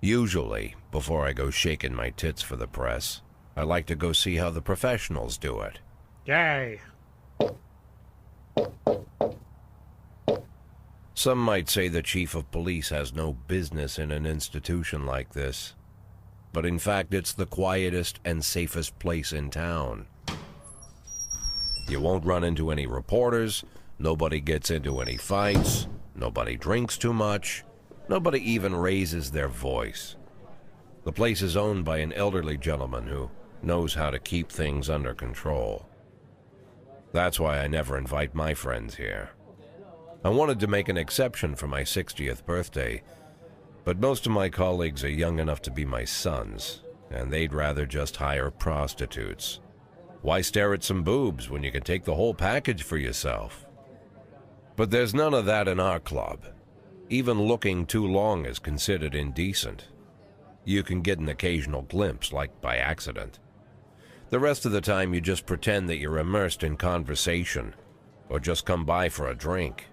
Usually, before I go shaking my tits for the press, I like to go see how the professionals do it. Yay. Some might say the chief of police has no business in an institution like this, but in fact it's the quietest and safest place in town. You won't run into any reporters, nobody gets into any fights, nobody drinks too much, nobody even raises their voice. The place is owned by an elderly gentleman who knows how to keep things under control. That's why I never invite my friends here. I wanted to make an exception for my 60th birthday, but most of my colleagues are young enough to be my sons, and they'd rather just hire prostitutes. Why stare at some boobs when you can take the whole package for yourself? But there's none of that in our club. Even looking too long is considered indecent. You can get an occasional glimpse, like by accident. The rest of the time you just pretend that you're immersed in conversation, or just come by for a drink.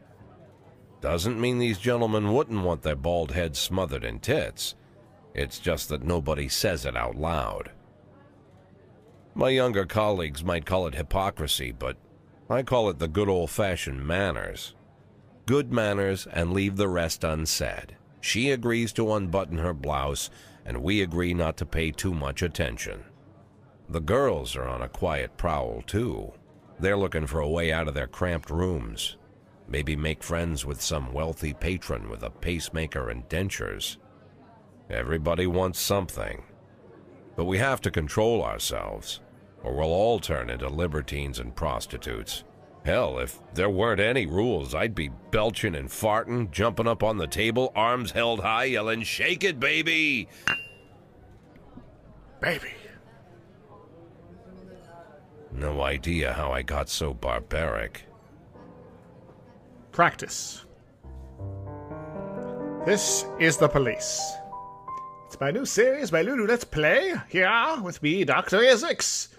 Doesn't mean these gentlemen wouldn't want their bald heads smothered in tits. It's just that nobody says it out loud. My younger colleagues might call it hypocrisy, but I call it the good old-fashioned manners. Good manners and leave the rest unsaid. She agrees to unbutton her blouse, and we agree not to pay too much attention. The girls are on a quiet prowl, too. They're looking for a way out of their cramped rooms. Maybe make friends with some wealthy patron with a pacemaker and dentures. Everybody wants something. But we have to control ourselves, or we'll all turn into libertines and prostitutes. Hell, if there weren't any rules, I'd be belching and farting, jumping up on the table, arms held high, yelling, "Shake it, baby!" Baby. No idea how I got so barbaric. Practice. This is the police. It's my new series, my new Let's Play, here with me, DrIzixs.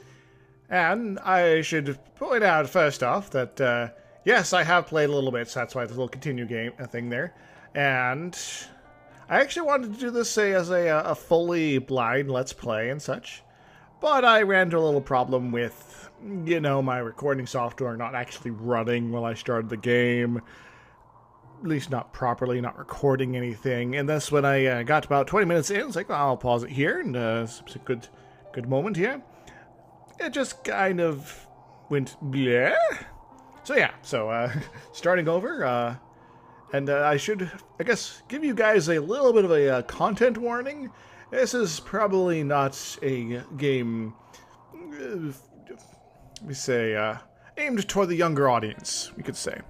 And I should point out first off that, yes, I have played a little bit, so that's why there's a little continue game thing there. And I actually wanted to do this as a fully blind Let's Play and such. But I ran into a little problem with, you know, my recording software not actually running while I started the game. At least not properly, not recording anything. And that's when I got about 20 minutes in. It's like, well, I'll pause it here, and it's a good moment here. It just kind of went bleh. So yeah, starting over, and I should, I guess, give you guys a little bit of a content warning. This is probably not a game, we say, aimed toward the younger audience, we could say.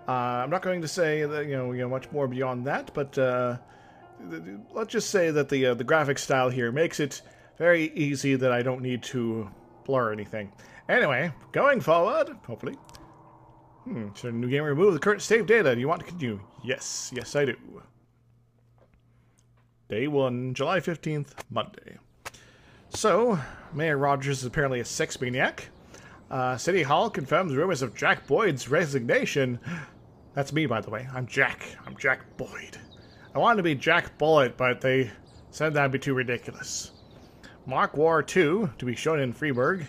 I'm not going to say that, you know much more beyond that, but let's just say that the graphic style here makes it very easy that I don't need to blur anything. Anyway, going forward, hopefully. Should a new game remove the current save data? Do you want to continue? Yes, yes I do. Day 1, July 15th, Monday. So, Mayor Rogers is apparently a sex maniac. City Hall confirms rumors of Jack Boyd's resignation. That's me, by the way. I'm Jack. I'm Jack Boyd. I wanted to be Jack Bullet, but they said that'd be too ridiculous. Mark War 2, to be shown in Freiburg.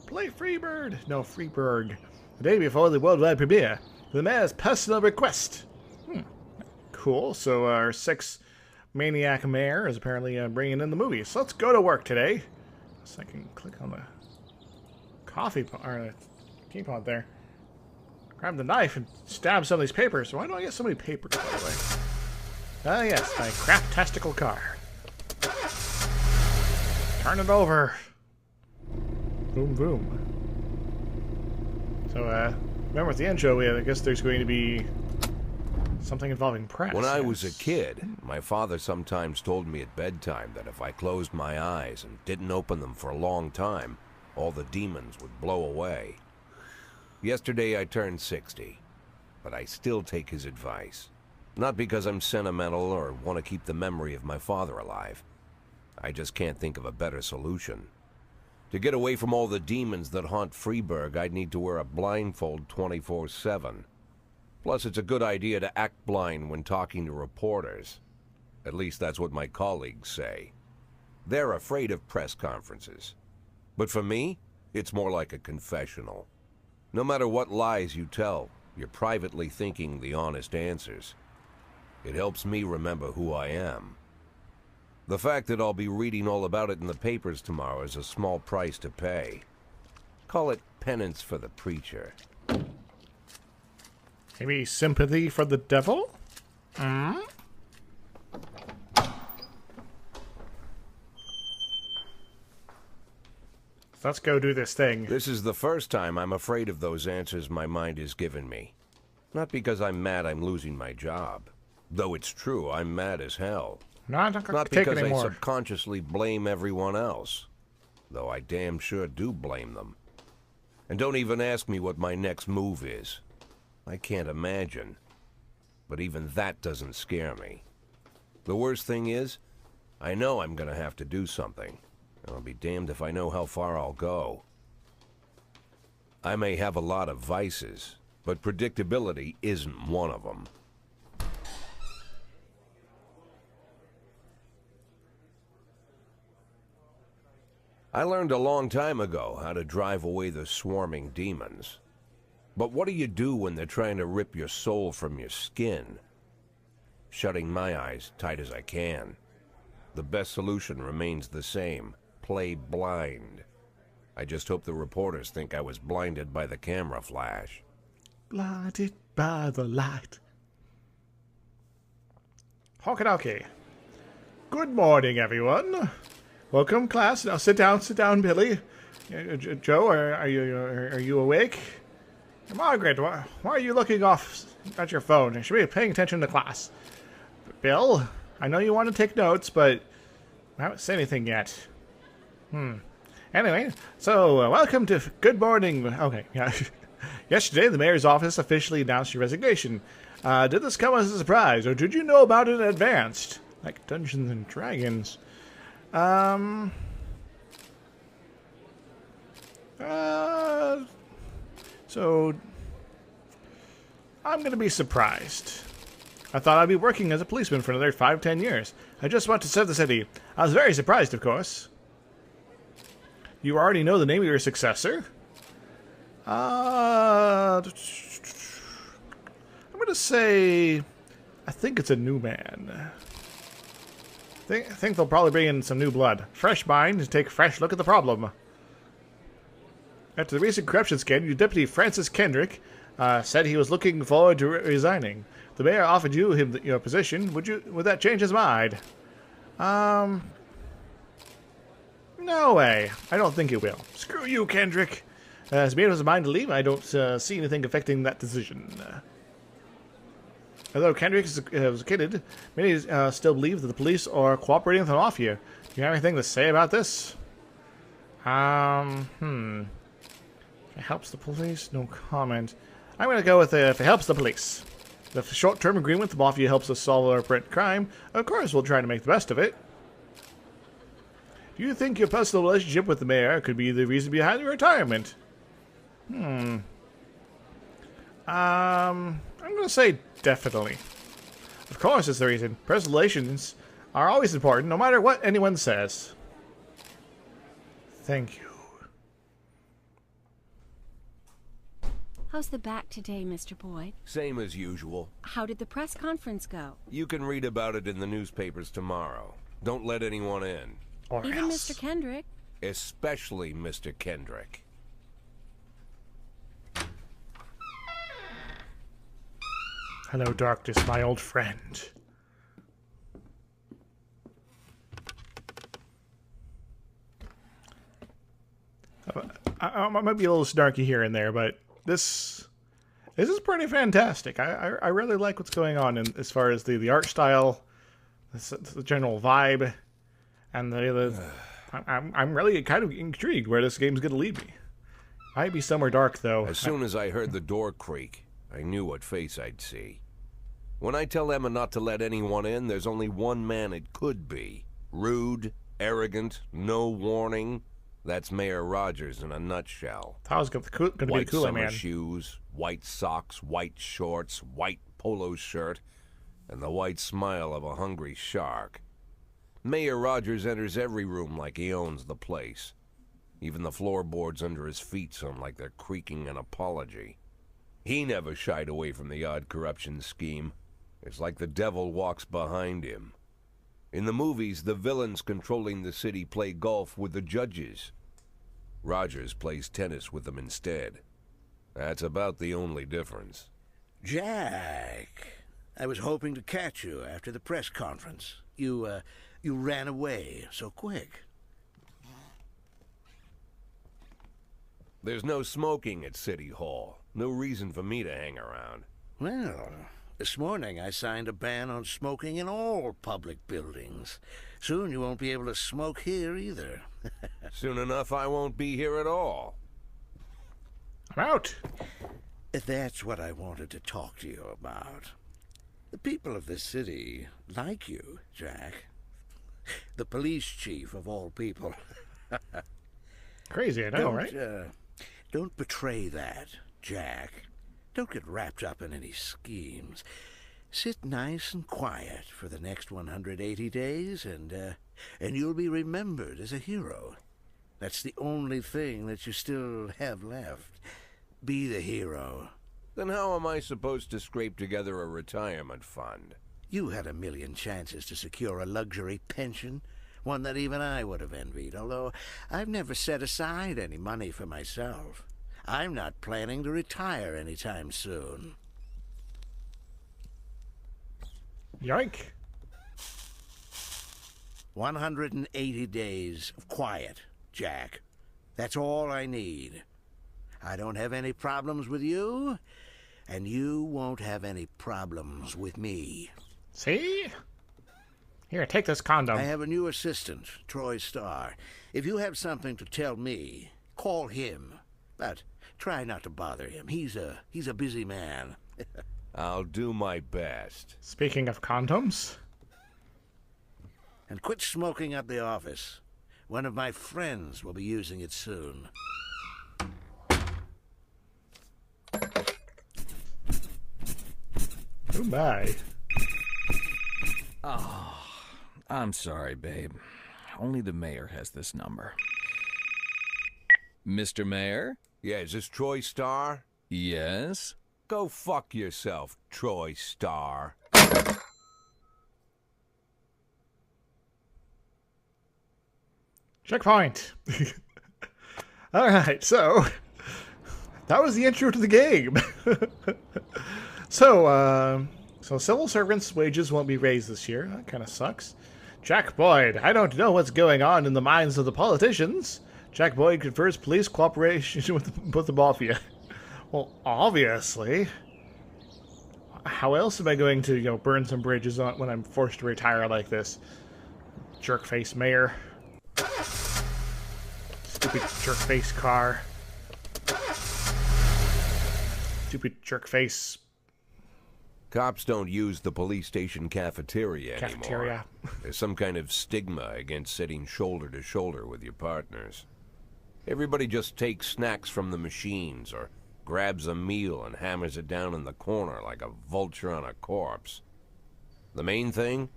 Play Freebird! No, Freiburg. The day before the worldwide premiere. The mayor's personal request. Cool. So our sex maniac mayor is apparently bringing in the movie. So let's go to work today. So I can click on the coffee pot, or the teapot there. Grab the knife and stab some of these papers. Why do I get so many papers, by the way? Ah, yes, my crap-tastical car. Turn it over. Boom, boom. So, remember at the intro, I guess there's going to be something involving press. When I was a kid, my father sometimes told me at bedtime that if I closed my eyes and didn't open them for a long time, all the demons would blow away. Yesterday I turned 60, but I still take his advice. Not because I'm sentimental or want to keep the memory of my father alive. I just can't think of a better solution. To get away from all the demons that haunt Freiburg, I'd need to wear a blindfold 24/7. Plus, it's a good idea to act blind when talking to reporters. At least that's what my colleagues say. They're afraid of press conferences. But for me, it's more like a confessional. No matter what lies you tell, you're privately thinking the honest answers. It helps me remember who I am. The fact that I'll be reading all about it in the papers tomorrow is a small price to pay. Call it penance for the preacher. Maybe sympathy for the devil? Hmm? Let's go do this thing. This is the first time I'm afraid of those answers my mind has given me. Not because I'm mad I'm losing my job. Though it's true, I'm mad as hell. Not because I anymore. subconsciously blame everyone else. Though I damn sure do blame them. And don't even ask me what my next move is. I can't imagine. But even that doesn't scare me. The worst thing is, I know I'm gonna have to do something. I'll be damned if I know how far I'll go. I may have a lot of vices, but predictability isn't one of them. I learned a long time ago how to drive away the swarming demons. But what do you do when they're trying to rip your soul from your skin? Shutting my eyes tight as I can. The best solution remains the same. Play blind. I just hope the reporters think I was blinded by the camera flash. Blinded by the light. Hokidoki. Good morning, everyone. Welcome, class. Now sit down, Billy. Joe, are you awake? Margaret, why are you looking off at your phone? You should be paying attention to class. Bill, I know you want to take notes, but I haven't said anything yet. Anyway, so welcome to Good Morning. Okay, yeah. Yesterday, the mayor's office officially announced your resignation. Did this come as a surprise, or did you know about it in advance? Like Dungeons and Dragons. So I'm gonna be surprised. I thought I'd be working as a policeman for another 5-10 years. I just want to serve the city. I was very surprised, of course. You already know the name of your successor? I'm gonna say... I think it's a new man. I think they'll probably bring in some new blood. Fresh mind to take a fresh look at the problem. After the recent corruption scandal, your deputy Francis Kendrick said he was looking forward to resigning. The mayor offered him your position. Would that change his mind? No way. I don't think it will. Screw you, Kendrick. As made up his mind to leave, I don't see anything affecting that decision. Although Kendrick was kidded, many still believe that the police are cooperating with the mafia. Do you have anything to say about this? If it helps the police? No comment. I'm going to go with if it helps the police. If the short-term agreement with the mafia helps us solve our print crime, of course we'll try to make the best of it. Do you think your personal relationship with the mayor could be the reason behind your retirement? I'm going to say definitely. Of course it's the reason. Personal relations are always important, no matter what anyone says. Thank you. How's the back today, Mr. Boyd? Same as usual. How did the press conference go? You can read about it in the newspapers tomorrow. Don't let anyone in. Or Even else. Mr. Kendrick? Especially Mr. Kendrick. Hello, darkness, my old friend. I might be a little snarky here and there, but this is pretty fantastic. I really like what's going on as far as the art style, the general vibe, and I'm really kind of intrigued where this game's going to lead me. Might be somewhere dark, though. As soon as I heard the door creak, I knew what face I'd see. When I tell Emma not to let anyone in, there's only one man it could be. Rude, arrogant, no warning. That's Mayor Rogers in a nutshell. I was going to be the White Kool-Aid summer Man. shoes, white socks, white shorts, white polo shirt. and the white smile of a hungry shark. Mayor Rogers enters every room like he owns the place. Even the floorboards under his feet sound like they're creaking an apology. He never shied away from the odd corruption scheme. It's like the devil walks behind him. In the movies, the villains controlling the city play golf with the judges. Rogers plays tennis with them instead. That's about the only difference. Jack, I was hoping to catch you after the press conference. You ran away so quick. There's no smoking at City Hall. No reason for me to hang around. Well, this morning I signed a ban on smoking in all public buildings. Soon you won't be able to smoke here either. Soon enough I won't be here at all. I'm out. That's what I wanted to talk to you about. The people of this city like you, Jack. The police chief of all people. Crazy, I know, right? Don't betray that, Jack. Don't get wrapped up in any schemes. Sit nice and quiet for the next 180 days, and you'll be remembered as a hero. That's the only thing that you still have left. Be the hero. Then how am I supposed to scrape together a retirement fund? You had a million chances to secure a luxury pension, one that even I would have envied, although I've never set aside any money for myself. I'm not planning to retire anytime soon. Yoink. 180 days of quiet, Jack. That's all I need. I don't have any problems with you, and you won't have any problems with me. See? Here, take this condom. I have a new assistant, Troy Starr. If you have something to tell me, call him. But try not to bother him. He's a busy man. I'll do my best. Speaking of condoms. And quit smoking at the office. One of my friends will be using it soon. Oh my. Oh, I'm sorry, babe. Only the mayor has this number. Mr. Mayor? Yeah, is this Troy Starr? Yes? Go fuck yourself, Troy Starr. Checkpoint. All right, so that was the intro to the game. So civil servants' wages won't be raised this year. That kind of sucks. Jack Boyd. I don't know what's going on in the minds of the politicians. Jack Boyd confers police cooperation with the mafia. Well, obviously. How else am I going to, burn some bridges on when I'm forced to retire like this? Jerkface mayor. Stupid jerkface car. Stupid jerkface. Cops don't use the police station cafeteria anymore. There's some kind of stigma against sitting shoulder to shoulder with your partners. Everybody just takes snacks from the machines or grabs a meal and hammers it down in the corner like a vulture on a corpse. The main thing?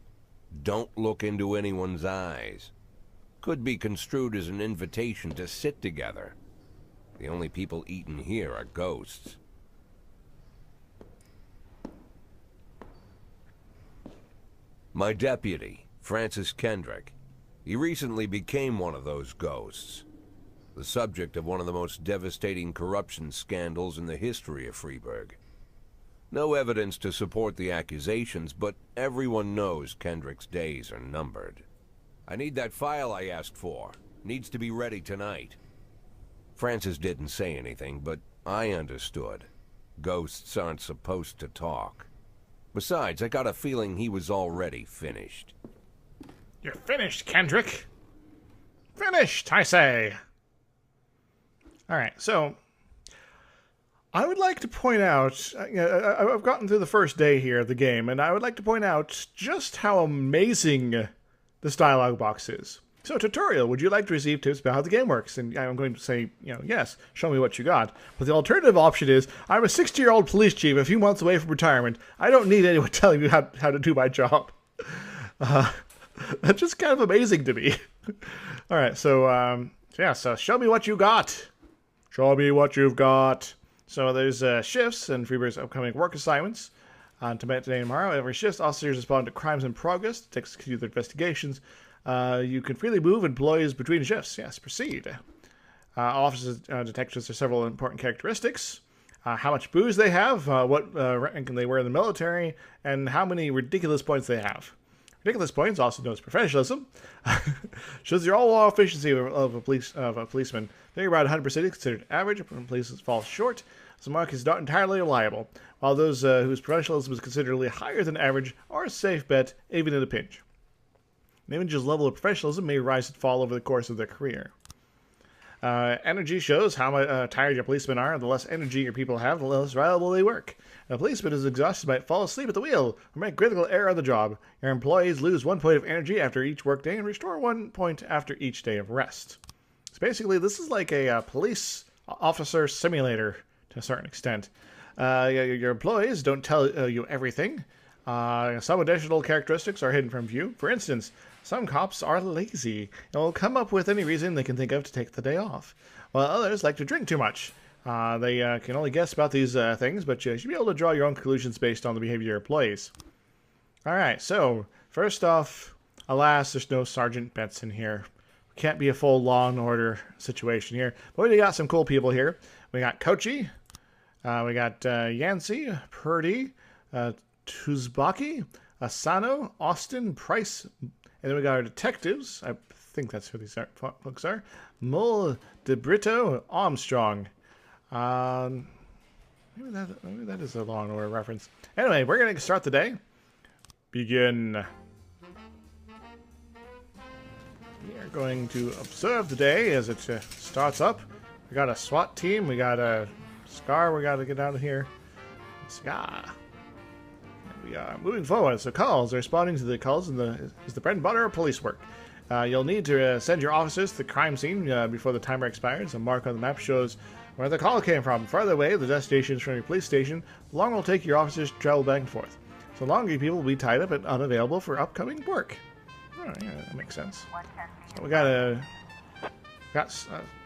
Don't look into anyone's eyes. Could be construed as an invitation to sit together. The only people eating here are ghosts. My deputy, Francis Kendrick, he recently became one of those ghosts. The subject of one of the most devastating corruption scandals in the history of Freeburg. No evidence to support the accusations, but everyone knows Kendrick's days are numbered. I need that file I asked for. Needs to be ready tonight. Francis didn't say anything, but I understood. Ghosts aren't supposed to talk. Besides, I got a feeling he was already finished. You're finished, Kendrick. Finished, I say. Alright, so I would like to point out, I've gotten through the first day here of the game, and I would like to point out just how amazing this dialogue box is. So, tutorial, would you like to receive tips about how the game works? And I'm going to say, yes, show me what you got. But the alternative option is, I'm a 60-year-old police chief a few months away from retirement. I don't need anyone telling me how to do my job. That's just kind of amazing to me. All right, so, so show me what you got. Show me what you've got. So there's shifts and Freebird's upcoming work assignments. Today and tomorrow, every shift, officers respond to crimes in progress to execute their investigations. You can freely move employees between shifts. Yes, proceed. Officers, detectives have several important characteristics. How much booze they have, what rank they wear in the military, and how many ridiculous points they have. Ridiculous points, also known as professionalism, shows the overall efficiency of a policeman. Being around 100% is considered average. When police falls short, the mark is not entirely reliable, while those whose professionalism is considerably higher than average are a safe bet, even in a pinch. An individual's level of professionalism may rise and fall over the course of their career. Energy shows how tired your policemen are. The less energy your people have, the less reliable they work. A policeman is exhausted, might fall asleep at the wheel or make critical error on the job. Your employees lose 1 point of energy after each workday and restore 1 point after each day of rest. So basically, this is like a police officer simulator to a certain extent. Your employees don't tell you everything. Some additional characteristics are hidden from view. For instance, some cops are lazy and will come up with any reason they can think of to take the day off, while others like to drink too much. They can only guess about these things, but you should be able to draw your own conclusions based on the behavior of your employees. Alright, so, first off, alas, there's no Sergeant Benson here. Can't be a full Law and Order situation here. But we got some cool people here. We got Kochi, we got Yancey, Purdy, Tuzbaki, Asano, Austin, Price, and then we got our detectives. I think that's who these folks are. Mull, DeBrito, Armstrong. Maybe that is a Law and Order reference. Anyway, we're going to start the day. Begin. We are going to observe the day as it starts up. We got a SWAT team. We got a SCAR. We got to get out of here. SCAR. We are moving forward. So calls, responding to the calls is the bread and butter of police work. You'll need to send your officers to the crime scene before the timer expires. A mark on the map shows where the call came from. Farther away, the destination is from your police station. The longer it will take your officers to travel back and forth. So longer you people will be tied up and unavailable for upcoming work. Oh, yeah, that makes sense. So we got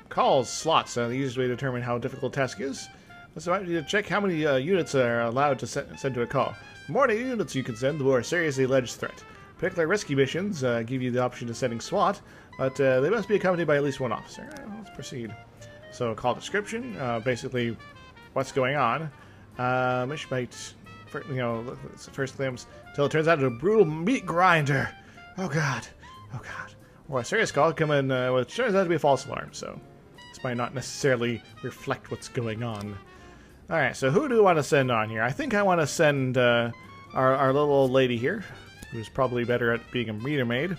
calls slots. The easiest way to determine how difficult a task is. So I need to check how many units are allowed to send to a call. The more units you can send, the more serious the alleged threat. Particularly risky missions give you the option of sending SWAT, but they must be accompanied by at least one officer. Let's proceed. So, call description, basically what's going on. Mission might, first glimpse, until it turns out a brutal meat grinder. Oh god, oh god. Or a serious call come in, which turns out to be a false alarm, so this might not necessarily reflect what's going on. Alright, so who do we want to send on here? I think I want to send our little old lady here, who's probably better at being a meter maid.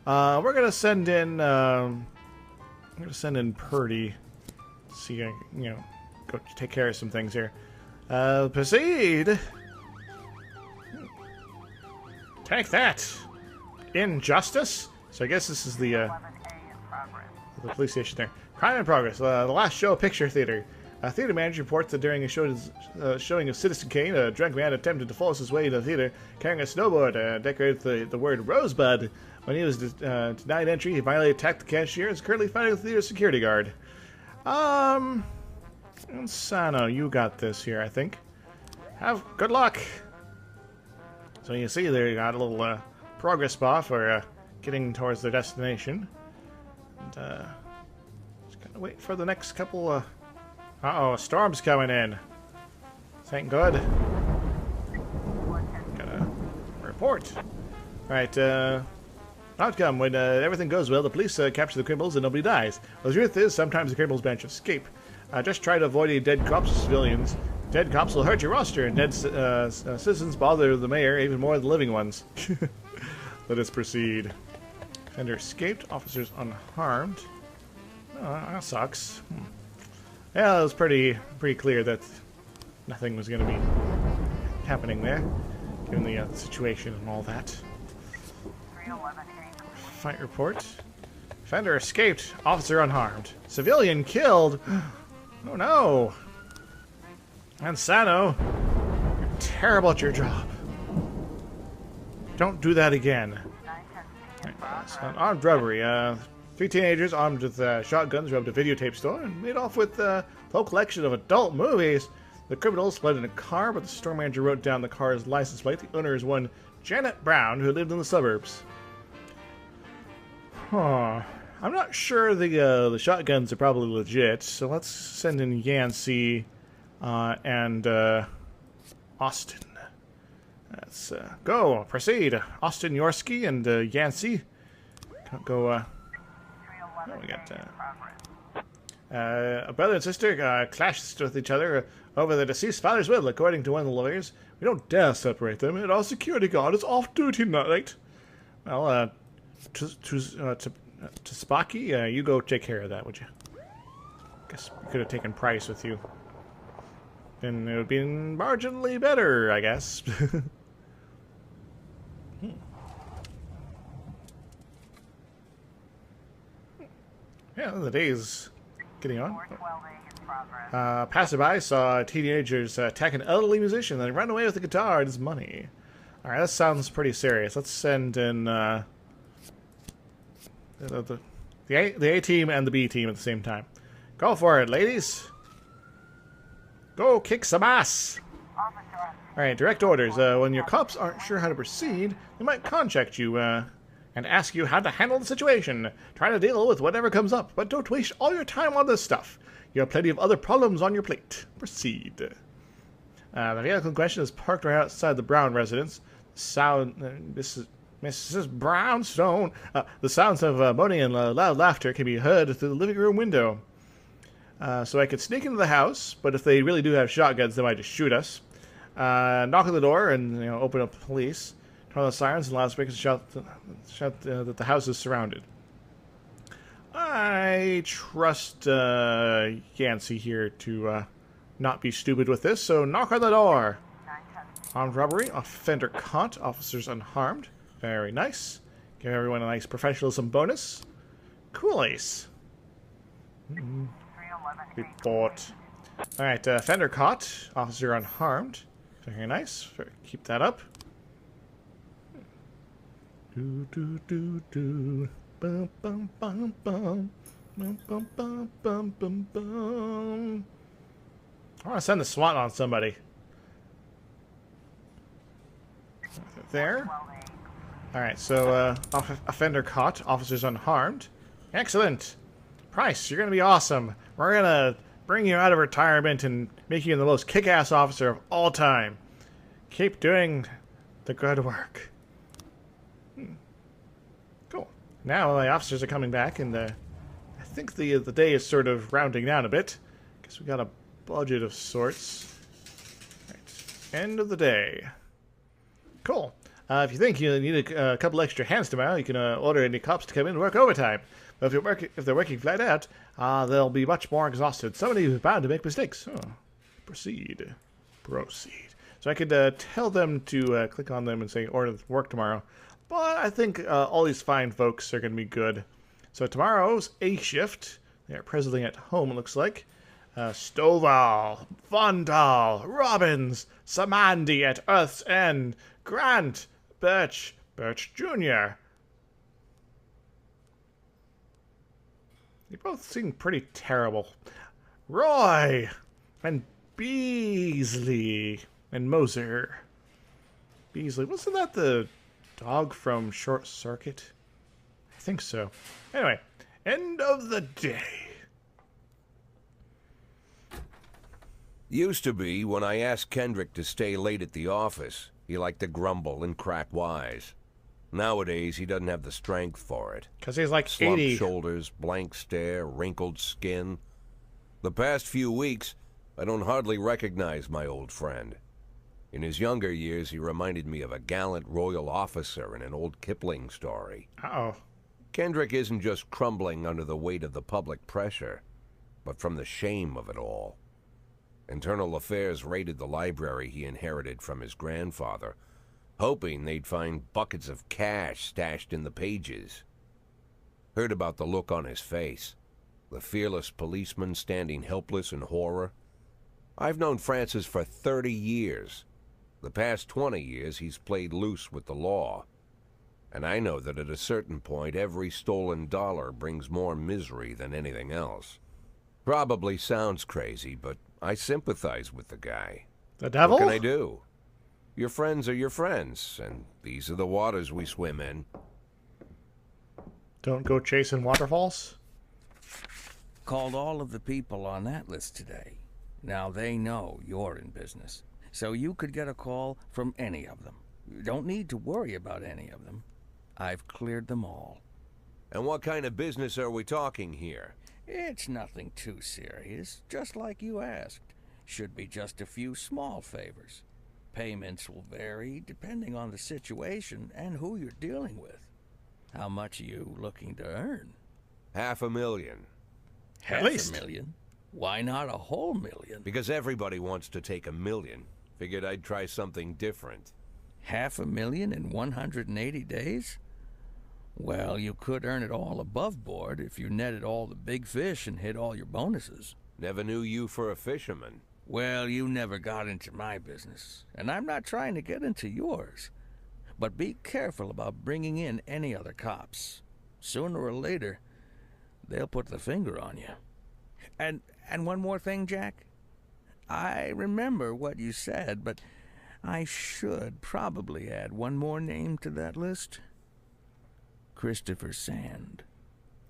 We're gonna send in Purdy. See, go take care of some things here. Proceed. Take that. Injustice. So I guess this is the police station there. Crime in progress. The last show picture theater. A theater manager reports that during a showing of Citizen Kane, a drunk man attempted to force his way into the theater carrying a snowboard decorated the word Rosebud. When he was denied entry, he violently attacked the cashier and is currently fighting with the theater security guard. Sano, you got this here, I think. Have good luck. So you see there, you got a little progress bar for getting towards their destination. And just gotta wait for the next couple. Uh-oh, a storm's coming in. Thank God. Gotta report. Right, outcome. When everything goes well, the police capture the criminals and nobody dies. Well, the truth is, sometimes the criminals manage to escape. Just try to avoid any dead cops or civilians. Dead cops will hurt your roster, and dead citizens bother the mayor even more than living ones. Let us proceed. Defender escaped, officers unharmed. Oh, that sucks. Yeah, it was pretty clear that nothing was going to be happening there, given the situation and all that. Fight report. Offender escaped. Officer unharmed. Civilian killed. Oh no. And Sano, you're terrible at your job. Don't do that again. So an armed robbery. 3 teenagers armed with shotguns robbed a videotape store and made off with a whole collection of adult movies. The criminals fled in a car, but the store manager wrote down the car's license plate. The owner is one Janet Brown, who lived in the suburbs. Huh. I'm not sure the shotguns are probably legit, so let's send in Yancey and Austin. Let's go. Proceed. Austin, Yorsky, and Yancey. Go. We got a brother and sister clashed with each other over the deceased father's will, according to one of the lawyers. We don't dare separate them, and our security guard is off duty tonight. Well, to Spocky, you go take care of that, would you? Guess you could have taken Price with you. Then it would be marginally better, I guess. Yeah, the day's getting on. Passerby saw teenagers attack an elderly musician and run away with the guitar and his money. Alright, that sounds pretty serious. Let's send in the A team and the B team at the same time. Go for it, ladies. Go kick some ass. Alright, direct orders. When your cops aren't sure how to proceed, they might contact you and ask you how to handle the situation. Try to deal with whatever comes up, but don't waste all your time on this stuff. You have plenty of other problems on your plate. Proceed. The vehicle in question is parked right outside the Brown residence. Mrs. Brownstone. The sounds of moaning and loud laughter can be heard through the living room window. So I could sneak into the house, but if they really do have shotguns, they might just shoot us. Knock on the door and open up the police. Turn on the sirens and loudspeakers shout that the house is surrounded. I trust Yancey here to not be stupid with this, so knock on the door. Armed robbery, offender caught, officers unharmed. Very nice. Give everyone a nice professionalism bonus. Cool ace. Report. Alright, offender caught, officer unharmed. Very nice. Keep that up. Do do do do. Bum bum bum bum. Bum bum bum bum bum bum. I want to send the SWAT on somebody. There. Alright, so offender caught, officers unharmed. Excellent. Price, you're going to be awesome. We're going to bring you out of retirement and make you the most kick-ass officer of all time. Keep doing the good work. Cool. Now the officers are coming back, and I think the day is sort of rounding down a bit. Guess we got a budget of sorts. Right. End of the day. Cool. If you think you need a couple extra hands tomorrow, you can order any cops to come in and work overtime. But if they're working flat out, they'll be much more exhausted. Somebody who's bound to make mistakes. Oh. Proceed. So I could tell them to click on them and say order work tomorrow. But I think all these fine folks are going to be good. So tomorrow's A shift. They're presently at home, it looks like. Stovall, Vondal, Robbins, Samandi at Earth's End, Grant, Birch Jr. They both seem pretty terrible. Roy, and Beasley, and Moser. Beasley, wasn't that the dog from Short Circuit? I think so. Anyway, end of the day. Used to be, when I asked Kendrick to stay late at the office, he liked to grumble and crack wise. Nowadays, he doesn't have the strength for it. Because he's like Slumped 80. shoulders, blank stare, wrinkled skin. The past few weeks, I don't hardly recognize my old friend. In his younger years, he reminded me of a gallant royal officer in an old Kipling story. Uh-oh. Kendrick isn't just crumbling under the weight of the public pressure, but from the shame of it all. Internal Affairs raided the library he inherited from his grandfather, hoping they'd find buckets of cash stashed in the pages. Heard about the look on his face. The fearless policeman standing helpless in horror. I've known Francis for 30 years. The past 20 years he's played loose with the law. And I know that at a certain point every stolen dollar brings more misery than anything else. Probably sounds crazy, but I sympathize with the guy. The devil? What can I do? Your friends are your friends, and these are the waters we swim in. Don't go chasing waterfalls? Called all of the people on that list today. Now they know you're in business, so you could get a call from any of them. You don't need to worry about any of them. I've cleared them all. And what kind of business are we talking here? It's nothing too serious, just like you asked. Should be just a few small favors. Payments will vary depending on the situation and who you're dealing with. How much are you looking to earn? $500,000. At least. $500,000? Why not a whole million? Because everybody wants to take $1 million. Figured I'd try something different. $500,000 in 180 days? Well, you could earn it all above board if you netted all the big fish and hit all your bonuses. Never knew you for a fisherman. Well, you never got into my business, and I'm not trying to get into yours. But be careful about bringing in any other cops. Sooner or later, they'll put the finger on you. And one more thing, Jack. I remember what you said, but I should probably add one more name to that list. Christopher Sand.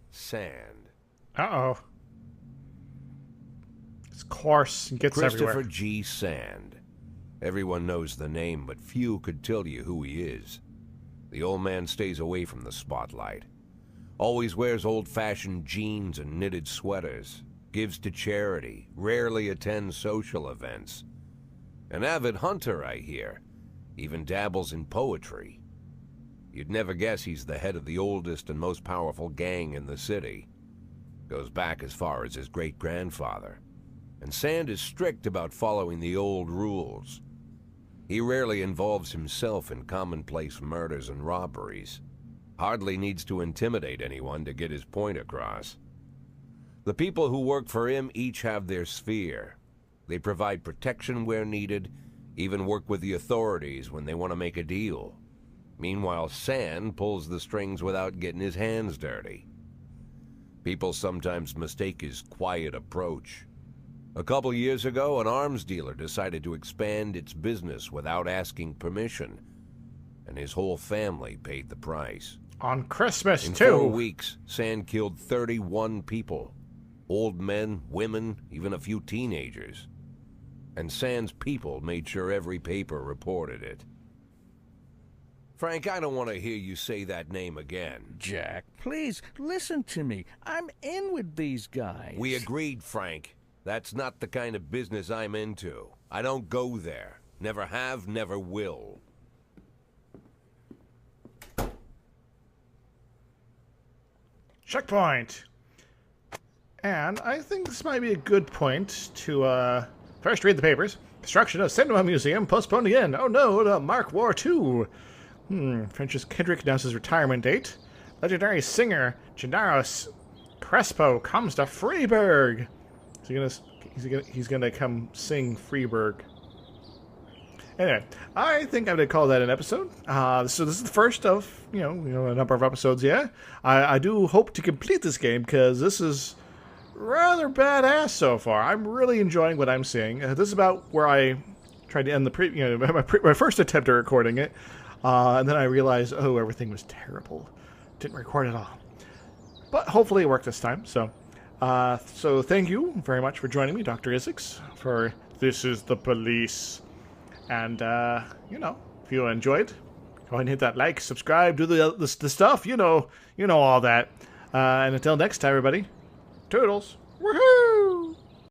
Sand. Uh-oh. It's coarse and gets Christopher everywhere. G. Sand. Everyone knows the name, but few could tell you who he is. The old man stays away from the spotlight. Always wears old-fashioned jeans and knitted sweaters. Gives to charity. Rarely attends social events. An avid hunter, I hear. Even dabbles in poetry. You'd never guess he's the head of the oldest and most powerful gang in the city. Goes back as far as his great-grandfather. And Sand is strict about following the old rules. He rarely involves himself in commonplace murders and robberies. Hardly needs to intimidate anyone to get his point across. The people who work for him each have their sphere. They provide protection where needed, even work with the authorities when they want to make a deal. Meanwhile, Sand pulls the strings without getting his hands dirty. People sometimes mistake his quiet approach. A couple years ago, an arms dealer decided to expand its business without asking permission, and his whole family paid the price. On Christmas, In too. 4 weeks, Sand killed 31 people. Old men, women, even a few teenagers. And Sand's people made sure every paper reported it. Frank, I don't want to hear you say that name again. Jack, please, listen to me. I'm in with these guys. We agreed, Frank. That's not the kind of business I'm into. I don't go there. Never have, never will. Checkpoint. And I think this might be a good point to first read the papers. Construction of Cinema Museum postponed again. Oh no, to Mark War II. Francis Kendrick announces retirement date. Legendary singer Gennaro Crespo comes to Freeburg. He's gonna come sing Freeburg. Anyway, I think I'm gonna call that an episode. So this is the first of a number of episodes. Yeah, I do hope to complete this game because this is rather badass so far. I'm really enjoying what I'm seeing. This is about where I tried to end the my first attempt at recording it, and then I realized, oh, everything was terrible. Didn't record at all. But hopefully it worked this time. So thank you very much for joining me, DrIzixs, for This Is the Police. And if you enjoyed, go ahead and hit that like, subscribe, do the stuff. You know all that. And until next time, everybody. Toodles. Woohoo!